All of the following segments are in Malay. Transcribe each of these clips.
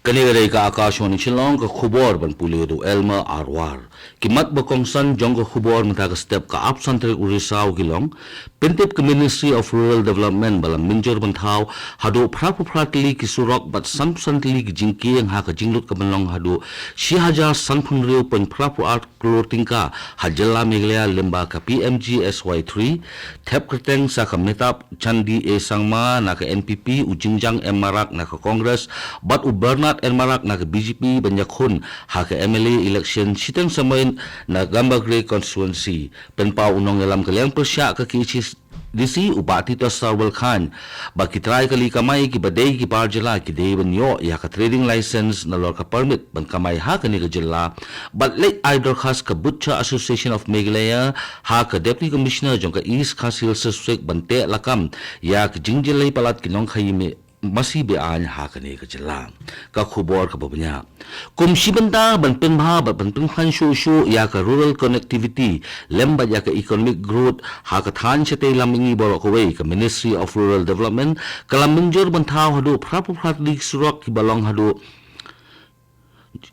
Kanigaray ka Akashwani Shillong ka khubor ban pulido Elma Arwar. Kimat bakongsan jong ka khubor mata ka step ka absan tarik Urisaw gilong. Pentip ka Ministry of Rural Development balang minjor bantaw hado prapupratli ki surok bat sampsantli ki jingki ang haka jinglut ka banlong hado si hajar sanpun riyo pen prapu art kloting ka hajala miglaya limba ka PMG SY3 tep kerteng sa ka metap chandi e sangma na ka NPP ujingjang emarak na ka Congress bat u Bernard Marak na BJP banyakhun ha ka MLA election sitang samain na Gamba Grey constituency penpau unong dalam kaliang persya ka kichis disi upati to Sarwal Khan baki try kali kamay ki badai ki parjala ki devan yo ya ka trading license na lor ka permit ban kamay ha ka ni ka jilla but late idol khas ka Butcha Association of Meghalaya ha ka deputy commissioner jong ka East Khasil District bante lakam ya ka jingjilay palat kinong khayime masih bean hakane ka jela ka khubor ka babanya kum sibanta ban penbha ban penhan shu ya ka rural connectivity lemba ya ka economic growth ha ka than chete lamingi bor ko we ka Ministry of Rural Development kalam minjor ban thaw hadu prapu pratlik surok ki balong hadu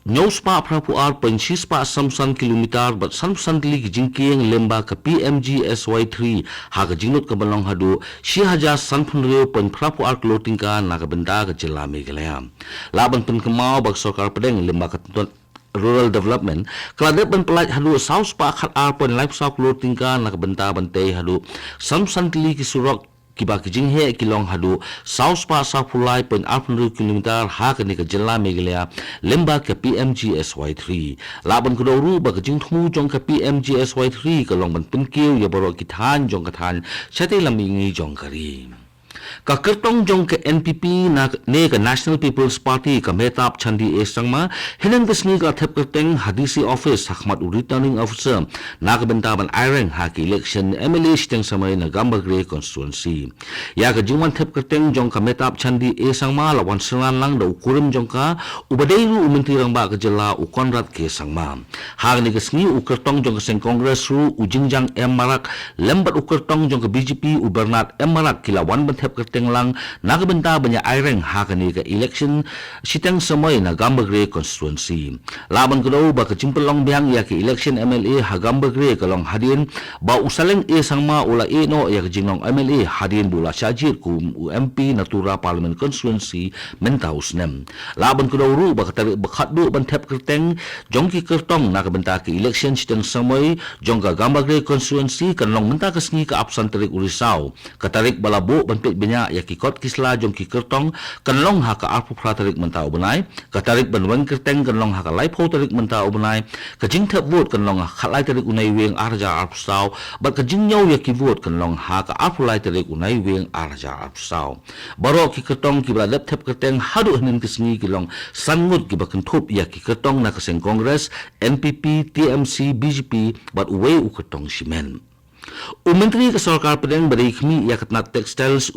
Nyaus pa prapu ar pensis pa samsan kilometer bat samsan lig jingkieng lemba ka PMG SY3 ha ka jingut ka balong hadu si haja sanpun reo pen prapu ar clothing ka na ka benda ka jela Meghalaya laban pen kemau bak sarkar pedeng lemba ka Rural Development kladep ban pelaj hadu saus pa khat ar pen livestock clothing ka na ka benda bante hadu samsan lig ki surok kiba kijing he kilong hadu saus pa sa pulai pen 800 kilometer ha ka ni ka jela Meghalaya lemba ka PMG SY3 laban ko ru ba kijing thu jong ka PMG SY3 ka long ban pinkiu ya boro kithan jong ka than chate lamingi jong kari ka kertong jong ke NPP na ne ka National People's Party ka metap chandi e sangma hinan kesni ka thep kerteng hadisi office hakmat returning officer na ka bentaban ireng ha ki election MLA siteng samay na Gamba Grey constituency ya ka jingwan thep kerteng jong ka metap chandi e sangma lawan seran lang da ukurim jong ka ubadairu uminti rang ba ka jela u Conrad ke sangma ha ni kesni u kertong jong ka seng Congress ru ujingjang Marak lembat u kertong jong ka BJP u Bernard Marak kilawan ban thep kerteng lang nakabenta banya ireng hakani ka election sitang samay na Gamba Grey constituency laban ko daw ba kachimpelong biyang ya ka election MLA ha Gamba Grey kalong hadin ba usaleng e sangma ula e no ya ka jingnong MLA hadin bula syajir ku MP Natura Parliament constituency mentaus nem laban ko daw ru ba katari bakhat do ban thep kerteng jongki kertong nakabenta ka election sitang samay jong ka Gamba Grey constituency kanlong menta kasngi ka absan tarik Urisaw katarik balabo ban nya ya kikot kisla jong ki kertong kanlong ha ka apu pratarik mentau benai katarik banwang kerteng kanlong ha ka laipo tarik mentau benai ka jing thep vote kanlong ha khalai tarik unai weng arja arpsau bat ka jing nyau ya ki vote kanlong ha ka apu lai tarik unai weng arja arpsau baro ki kertong ki bradap thep kerteng hadu hnen kisni kilong sangut ki bakan thup ya ki kertong na ka seng Congress NPP TMC BJP bat uwe u kertong simen Menteri ke Sarkar Pedang berikmi ya katna textiles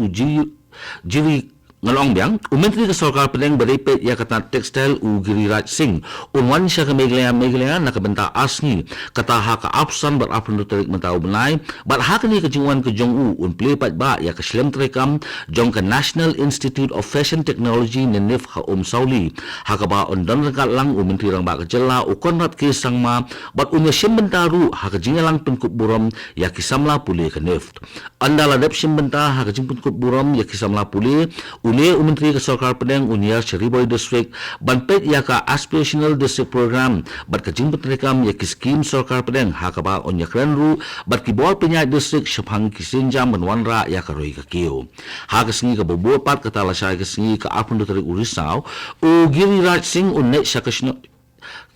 jiri ngalong biang Menteri ke Sarkar Pedang beripet ya katna textile Giriraj Singh unwan siya ka Meghalaya nakabenta asni kata ha ka absan bar apun tarik mentau benai bar ha ka ni ka jingwan ka jong plepat ba ya ka slem trekam jong ka National Institute of Fashion Technology nenif ha sauli ha ka ba on dan rekat lang Menteri rang ba ka jela Conrad ke sangma bat unya simbentaru ha ka jingalang tungkup buram ya ki samla puli ka neft andala dep simbenta ha ka jingpun kup buram ya ki samla puli une Menteri ke Sarkar Pedang unia Cheriboy District banpet ya ka aspirational district program bat ka jingpun rekam ya ki scheme Sarkar Pedang ha ka ba on ya krenru bat ki bol penyai district syapang ki sinjam menwanra ya ka roi ka kiu ha ka singi ka bobo pat ka tala syai ka singi ka apun tarik Urisaw Giriraj Singh unne sya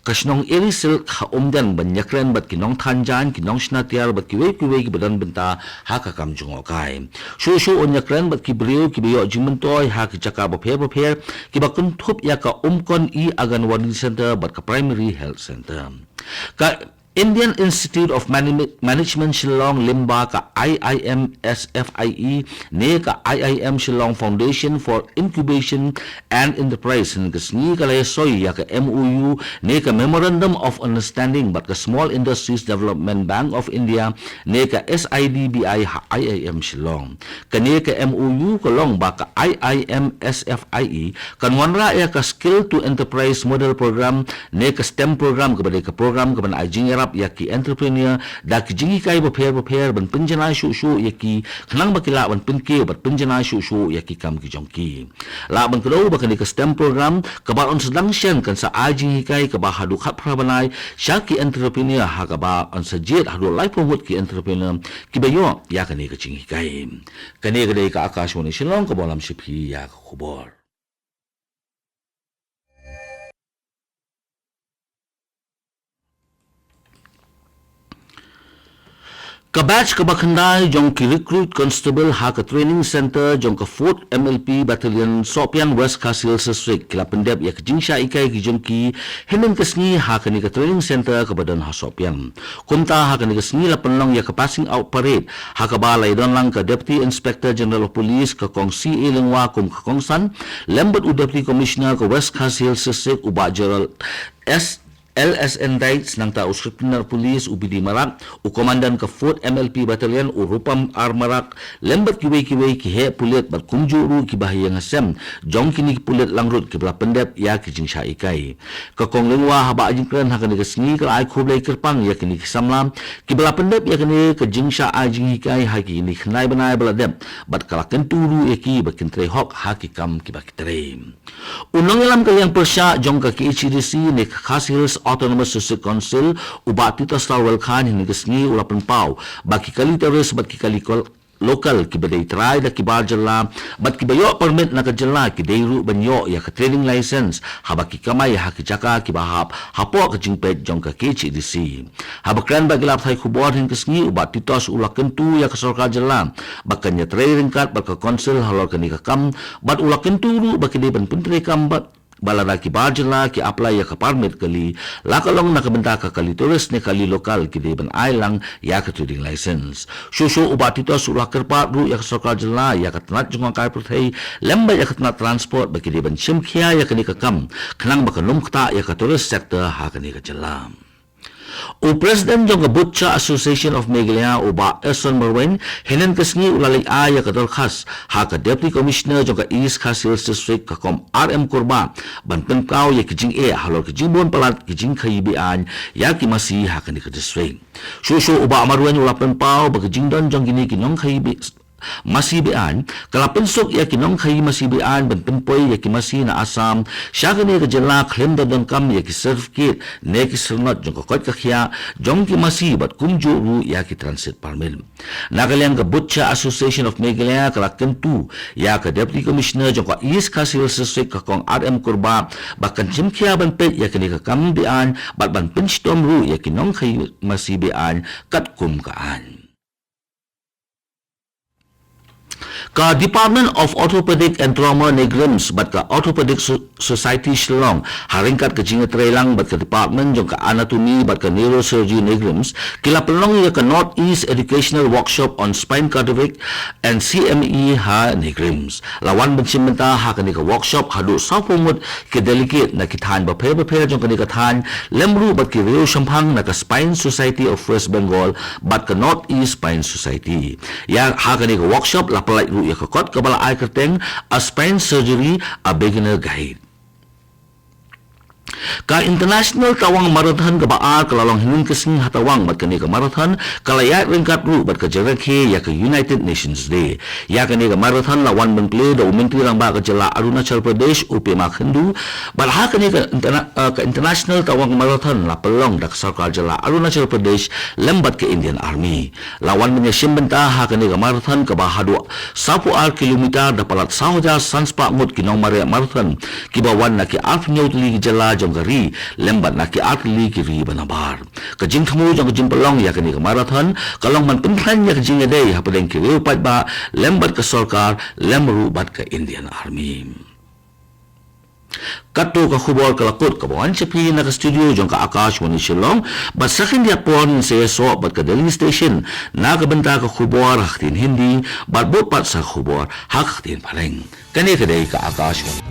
kasnong irisil ka umdan banyakren bat kinong tanjan kinong snatiar bat kiwe ki badan benta ha ka kamjung okai shu onyakren bat ki brio ki biyo jimentoy ha ki chaka bapher ki bakun thup ya ka umkon aganwadi center bat ka primary health center ka Indian Institute of Management Shillong limba ka IIM SFIE ne ka IIM Shillong Foundation for Incubation and Enterprise ne ka sngi ka soy ya ka MOU ne ka Memorandum of Understanding but ka Small Industries Development Bank of India ne ka SIDBI IIM Shillong kane ka MOU ka long ba ka IIM SFIE kanwanra ya ka Skill to Enterprise Model Program ne ka STEM program ka ka program ka ban ajing yarap ya ki entrepreneur da ki jingi kai ba pher ban pinjana shu ya ki khnang ba kila ban pinke ba pinjana shu ya ki kam ki jongki la ban kdo ba ka STEM program ka ba on sedang shen kan sa ajing kai ka ba hadu khat prabanai sha ki entrepreneur ha ka ba on sajet hadu life promote ki entrepreneur ki bayo ya ka ne ka jingi kai kane ka dei ka akashwani shillong ka bolam shiphi ya ka khubor Kabach kabakhandai jong ki recruit constable ha ka training center jong ka 4th MLP battalion Sopian West Kasil District kila pendep ya jingsha ikai ki jong ki henen kasni ha ka ni ka training center ka badan ha Sopian kunta ha ka ni kasni la penlong ya ka passing out parade ha ka balai don lang ka deputy inspector general of police ka kong CA lengwa kum ka kongsan lembut u deputy commissioner ka West Kasil District uba general LSN Dites ng Taos Criminal Police UBD Marak o komandan ka 4th MLP Battalion o Rupam Armarak lembat kiway ki he pulit bat kumjuru ki bahayang asem jong kini pulit langrut ki bla pendep ya ki jingsha ikai ka kong lengwa haba ajingkran ha kani ka sngi ka ai khublai kerpang ya kini samlam ki bla pendep ya kani ka jingsha ajing ikai ha ki ni khnai banai bla dep bat kala kenturu ya ki bakin tre hok ha ki kam ki bakitre unang alam kaliang persya jong ka ki HDC ni Khas Hills Autonomous District Council ubat tita Starwell Khan hini kesni ulapan pau baki kali terus baki kali lokal ki badai try da ki barjala bat ki bayo permit na kajala ki deiru banyo ya ka training license habaki kamay ha ki jaka ki bahap hapo ka jingpet jong ka KCDC habakran bagilap thai khubor hin kesni ubat titos ulakan tu ya ka sarkar jala bakanya training card baka council halor kani ka kam bat ulakan tu ru baki de ban pentre kam bat balada ki barjala ki apply ya ka permit kali lakalong nakabenta ka kali tourist ne kali lokal ki de ban ailang ya ka trading license shusho ubat ito surah kerpa ru ya ka sarkar jala ya ka tanat jung kai prothei lamba ya ka tanat transport baki de ban simkhia ya ka ni ka kam khnang baka numkta ya ka tourist sector ha ka ni ka jala o President jong Butcha Association of Meghalaya uba Eson Marwen henen kasngi ulalay aya ka dorkhas ha ka Deputy Commissioner jong ka East Khas Hills District ka kom RM Kurba ban pengkau ya kijing halor kijing bon palat kijing khayibian ya ki masi ha ka ni ka district shusho uba Marwen ulapan pau ba kijing don jong gini kinong khayibi masibian kalapensok ya kinong khay masibian ban tempoy ya ki masi na Assam siya kani ka jala claim da don kam ya ki certificate ne ki sernot jong ka kot ka khya jong ki masi bat kumju ru ya ki transit permit nagalyang ka Butcha Association of Meghalaya kalakentu ya ka Deputy Commissioner jong ka East Khas Hills District ka kong RM Kurba bakan chimkhya ban pet ya kani ka kambian bat ban pinstom ru ya kinong khay masibian kat kum kaan ka Department of Orthopedic and Trauma Negrims bat ka Orthopedic Society Shillong haringkat ka jingatray lang bat ka Department jong ka Anatomy bat ka Neurosurgery Negrims kila pelong ya ka Northeast Educational Workshop on Spine Cardiac and CME ha Negrims lawan bensimenta ha ka ni ka workshop hadu sa pumut ki delegate na kithan ba phe jong ka ni ka than lemru bat ki Rio Shampang na ka Spine Society of West Bengal bat ka Northeast Spine Society ya ha ka ni ka workshop la palai ya kakot kabala ay kerteng a spine surgery a beginner guide ka international tawang marathon ka baar kalalong hinun kasing hatawang bat kani ka marathon kalayat ringkat ru bat ka jarakhe ya ka United Nations Day ya kani ka marathon lawan menple da umenti lang ba ka jala Arunachal Pradesh upi makhindu bat ha kani ka international tawang marathon la pelong da ka sarkar jala Arunachal Pradesh lembat ka Indian Army lawan menya simbenta ha kani ka marathon ka bahadu 10 kilometer da palat sahoja sanspa mut kinong marathon kibawan na ki afnyotli jala gari lembat na ki atli ki ri banabar ka jing thmu jong jing pelong ya kani ka marathon kalong man pinthlan ya ka jing ade ha padeng ki pat ba lembat ka sarkar lemru bat ka Indian Army Kato ka khubor kalakot kabawan sapi na ka studio jong ka Akashwani Shillong bat sakin dia pon sa so bat ka Delhi station na kabanta ka khubor haktin Hindi bat bopat sa khubor haktin pareng kani kadai ka Akashwani